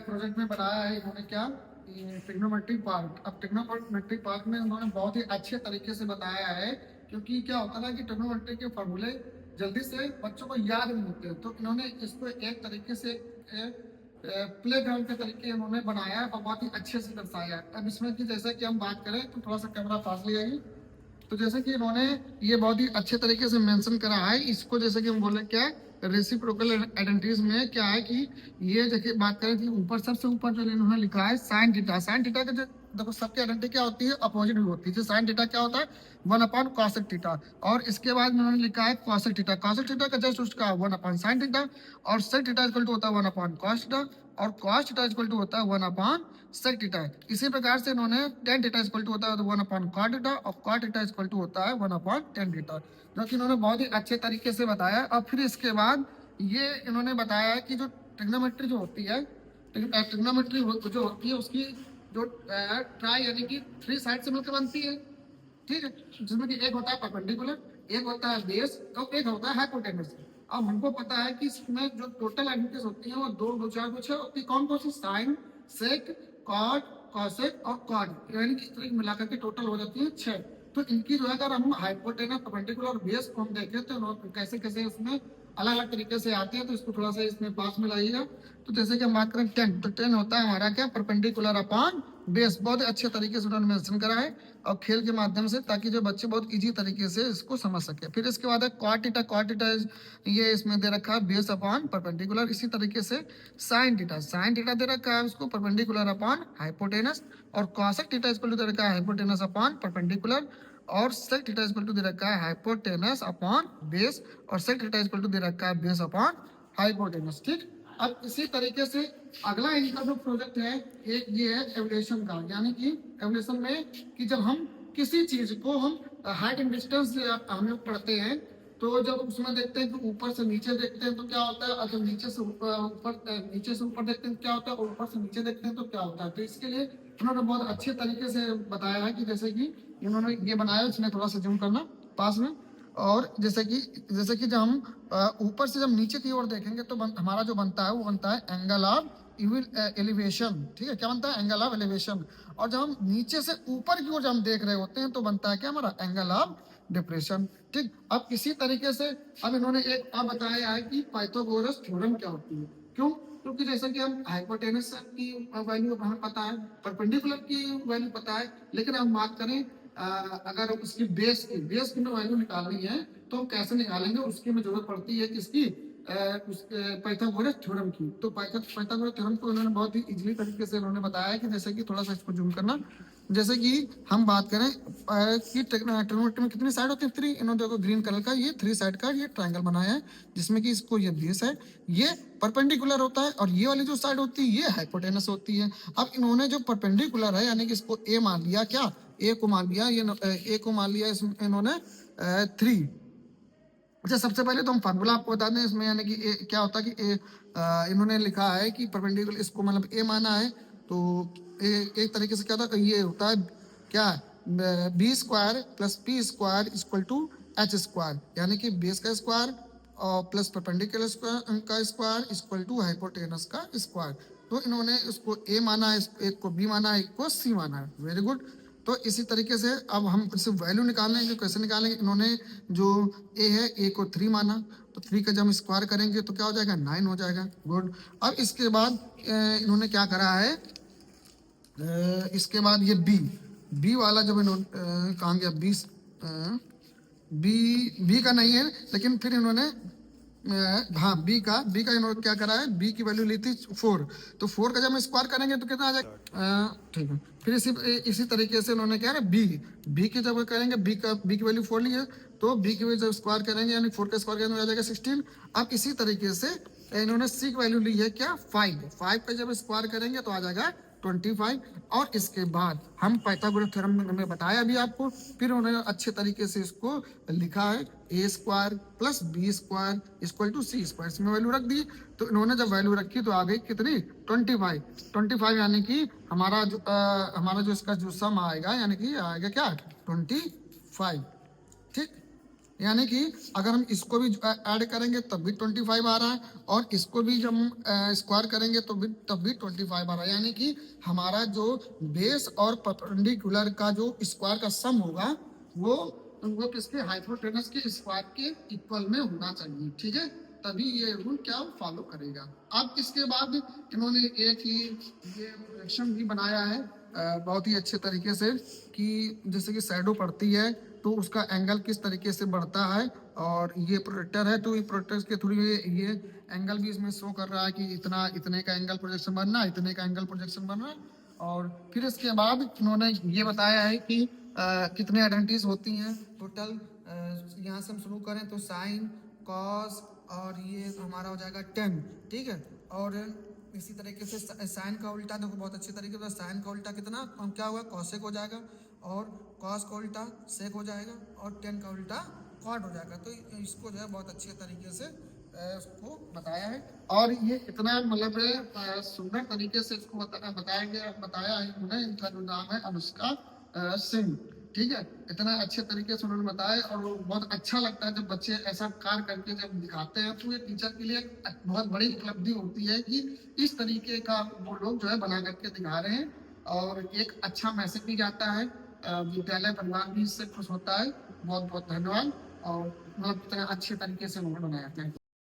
Project में बनाया है इन्होंने क्या, ट्रिग्नोमेट्रिक पार्ट। अब ट्रिग्नोमेट्रिक पार्ट में उन्होंने बहुत ही अच्छे तरीके से बताया है, क्योंकि क्या होता है कि ट्रिग्नोमेट्रिक के फॉर्मूले जल्दी से बच्चों को याद नहीं होते, तो इन्होंने इसको एक तरीके से प्ले ग्राउंड के तरीके इन्होंने बनाया है और बहुत ही अच्छे से दर्शाया है। अब इसमें कि जैसे कि हम बात करें तो थोड़ा सा कैमरा पास ले आइए। तो जैसे कि इन्होंने ये बहुत ही अच्छे तरीके से मेंशन करा है इसको, जैसे कि हम बोले क्या रेसिप्रोकल आइडेंटिटीज में क्या है कि ये देखिए बात करें कि ऊपर सबसे ऊपर जो इन्होंने लिखा है साइन थीटा। साइन थीटा का जो देखो सबकी आइडेंटिटी क्या होती है, अपोजिट भी होती है। साइन थीटा क्या होता है, 1 अपॉन कॉसेक थीटा। और इसके बाद इन्होंने लिखा है कॉसेक थीटा। कॉसेक थीटा का जस्ट उसका 1 अपॉन साइन थीटा, और सेक थीटा इक्वल टू होता है 1 अपॉन कॉस थीटा, और कॉस थीटा इक्वल टू होता है 1 अपॉन सेक थीटा। इसी प्रकार से इन्होंने टेन थीटा इक्वल टू होता है 1 अपॉन कॉट थीटा, और कॉट थीटा इक्वल टू होता है 1 अपॉन टेन थीटा, जो कि इन्होंने बहुत ही अच्छे तरीके से बताया। और फिर इसके बाद ये इन्होंने बताया है कि जो ट्रिग्नोमेट्री जो होती है, ट्रिग्नोमेट्री जो होती है उसकी जो ट्राई यानी कि 3 साइड से मिलकर बनती है, ठीक है, जिसमें कि एक होता है परपेंडिकुलर, एक होता है बेस, और एक होता है हाइपोटेनस। अब हमको पता है कि इसमें जो टोटल आइडेंटिटीज होती हैं वो दो चार कुछ है होती है। कौन कौन सी, साइन, सेक, कॉट, कॉसेक और कॉट, यानी कि इस तरह मिलाकर के टोटल हो जाती है 6। तो इनकी जो है अगर हम हाइपोटेनस, परपेंडिकुलर और बेस को हम देखें तो कैसे कैसे इसमें अलग अलग तरीके से आते हैं, तो इसको थोड़ा सा इसमें पास में लाइएगा। तो जैसे कि हम बात करें 10, तो 10 होता है हमारा क्या, परपेंडिकुलर अपॉन बेस। बहुत अच्छे तरीके से उन्होंने मेंशन करा है और खेल के माध्यम से, ताकि जो बच्चे बहुत इजी तरीके से इसको समझ सके। फिर इसके बाद है कॉट थीटा। कॉट थीटा ये इसमें दे रखा है बेस अपॉन परपेंडिकुलर। इसी तरीके से साइन थीटा, साइन थीटा दे रखा है उसको परपेंडिकुलर अपॉन हाइपोटेनस, और कॉसेक थीटा इसको दे रखा है हाइपोटेनस अपॉन परपेंडिकुलर, और सेक थीटा इक्वल टू दे रखा है हाइपोटेनस अपॉन बेस, और सेक थीटा इक्वल टू दे रखा है बेस अपॉन हाइपोटेनस। ठीक, अब इसी तरीके से अगला इनका जो प्रोजेक्ट है एक ये है एवोल्यूशन का, यानी कि एवोल्यूशन में कि जब हम किसी चीज को हम हाइट एंड डिस्टेंस हम लोग पढ़ते हैं, तो जब उसमें देखते हैं कि ऊपर से नीचे देखते हैं तो क्या होता है, और जब नीचे से ऊपर देखते हैं क्या होता है, और ऊपर से नीचे देखते हैं तो क्या होता है। तो इसके लिए उन्होंने बहुत अच्छे तरीके से बताया है कि जैसे कि इन्होंने ये बनाया, इसमें थोड़ा सा जूम करना पास में। और जैसे कि जब हम ऊपर से जब नीचे की ओर देखेंगे तो हमारा जो बनता है वो बनता है एंगल ऑफ एलिवेशन। ठीक है, क्या बनता है, एंगल ऑफ एलिवेशन। और जब हम नीचे से ऊपर की ओर जब हम देख रहे होते हैं तो बनता है क्या हमारा, एंगल ऑफ डिप्रेशन। ठीक, अब इसी तरीके से अब इन्होंने एक और बताया है कि पाइथागोरस थ्योरम क्या होती है। क्यों, क्योंकि जैसे कि हम हाइपोटेनस की वैल्यू हमें पता है, परपेंडिकुलर की वैल्यू पता है, लेकिन हम बात करें अगर उसकी बेस की वैल्यू निकालनी है तो हम कैसे निकालेंगे, उसकी हमें जरूरत पड़ती है किसकी, पाइथागोरस थ्योरम की। तो पाइथागोरस थ्योरम को उन्होंने बहुत ही इजीली तरीके से उन्होंने बताया है कि जैसे कि थोड़ा सा इसको जूम करना, जैसे कि हम बात करें कि ट्रिग्नोमेट्री में कितनी साइड होती है, 3। इन्होंने देखो ग्रीन कलर का ये 3 साइड का ये ट्रायंगल बनाया है, जिसमें कि इसको ये बेस है, ये परपेंडिकुलर होता है, और ये वाली जो साइड होती है ये हाइपोटेनस होती है। अब इन्होंने जो परपेंडिकुलर है यानी कि इसको ए मान लिया, क्या ए को मान लिया, ये ए को मान लिया इन्होंने 3। अच्छा, सबसे पहले तो हम फार्मूला आपको बता दें इसमें, यानी कि क्या होता है कि इन्होंने लिखा है कि परपेंडिकुलर इसको मतलब ए माना है, तो एक तरीके से क्या होता है, ये होता है क्या, B square plus P square equal to H square, यानी कि बेस का स्क्वायर और प्लस परपेंडिकुलर का स्क्वायर इक्वल टू हाइपोटेनस का स्क्वायर। तो इन्होंने इसको ए माना है, एक को बी माना है, एक को सी माना है। Very good. तो इसी तरीके से अब हम इससे वैल्यू निकालेंगे, कैसे निकालेंगे, इन्होंने जो ए है, ए को 3 माना, तो 3 का जब हम स्क्वायर करेंगे तो क्या हो जाएगा, 9 हो जाएगा। गुड। अब इसके बाद इन्होंने क्या करा है, इसके बाद ये बी वाला जब इन्होंने कहाँ गया, बी का नहीं है, लेकिन फिर इन्होंने हाँ बी का इन्होंने क्या करा है, बी की वैल्यू ली थी 4, तो 4 का जब हम स्क्वायर करेंगे तो कितना आ जाएगा, ठीक है। फिर इसी तरीके से उन्होंने क्या है, बी की जब करेंगे, बी की वैल्यू 4 ली है, तो बी की जब स्क्वायर करेंगे यानी 4 का स्क्वायर करेंगे आ जाएगा 16। अब इसी तरीके से इन्होंने सी की वैल्यू ली है क्या, 5 का जब स्क्वायर करेंगे तो आ जाएगा 25। और इसके बाद हम पाइथागोरस थ्योरम में बताया भी आपको, फिर उन्होंने अच्छे तरीके से इसको लिखा है, a square plus b square equal to c square, इसमें वैल्यू रख दी। तो इन्होंने जब वैल्यू रखी तो आ गई कितनी, 25 यानी कि हमारा जो इसका जो सम आएगा यानी कि आएगा क्या, 25। ठीक, यानी कि अगर हम इसको भी ऐड करेंगे तब भी 25 आ रहा है, और इसको भी जब हम स्क्वायर करेंगे तो भी तब भी 25 आ रहा है। यानी कि हमारा जो बेस और परपेंडिकुलर का जो स्क्वायर का सम होगा वो किसके, हाइपोटेनस के स्क्वायर के इक्वल में होना चाहिए। ठीक है, तभी ये रूल क्या फॉलो करेगा। अब इसके बाद इन्होंने एक ही ये प्रोजेक्शन भी बनाया है बहुत ही अच्छे तरीके से, कि जैसे कि शैडो पड़ती है तो उसका एंगल किस तरीके से बढ़ता है। और ये प्रोजेक्टर है तो ये प्रोजेक्टर के थ्रू ये एंगल भी इसमें शो कर रहा है कि इतना इतने का एंगल प्रोजेक्शन बनना है, इतने का एंगल प्रोजेक्शन बनना है। और फिर इसके बाद उन्होंने ये बताया है कि कितने आइडेंटिटीज होती हैं टोटल। यहाँ से हम शुरू करें तो साइन, कॉस, और ये हमारा हो जाएगा 10। ठीक है, और इसी तरीके से साइन का उल्टा देखो बहुत अच्छे तरीके से, साइन का उल्टा कितना क्या हुआ, कॉसेक हो जाएगा, और कॉस का उल्टा सेक हो जाएगा, और 10 का उल्टा कॉट हो जाएगा। तो इसको जो है बहुत अच्छे तरीके से उसको बताया है। और ये इतना मतलब सुंदर तरीके से इसको बताया है उन्होंने। इनका जो नाम है अनुष्का सिंह। ठीक है, इतना अच्छे तरीके से उन्होंने बताया, और वो बहुत अच्छा लगता है जब बच्चे ऐसा कार्य करके जब दिखाते हैं, तो ये टीचर के लिए एक बहुत बड़ी उपलब्धि होती है कि इस तरीके का वो लोग जो है बना करके दिखा रहे हैं। और एक अच्छा मैसेज भी जाता है, विद्यालय परिवार भी इससे खुश होता है। बहुत बहुत धन्यवाद। और मतलब इतना अच्छे तरीके से उन्होंने बनाया। Thank you.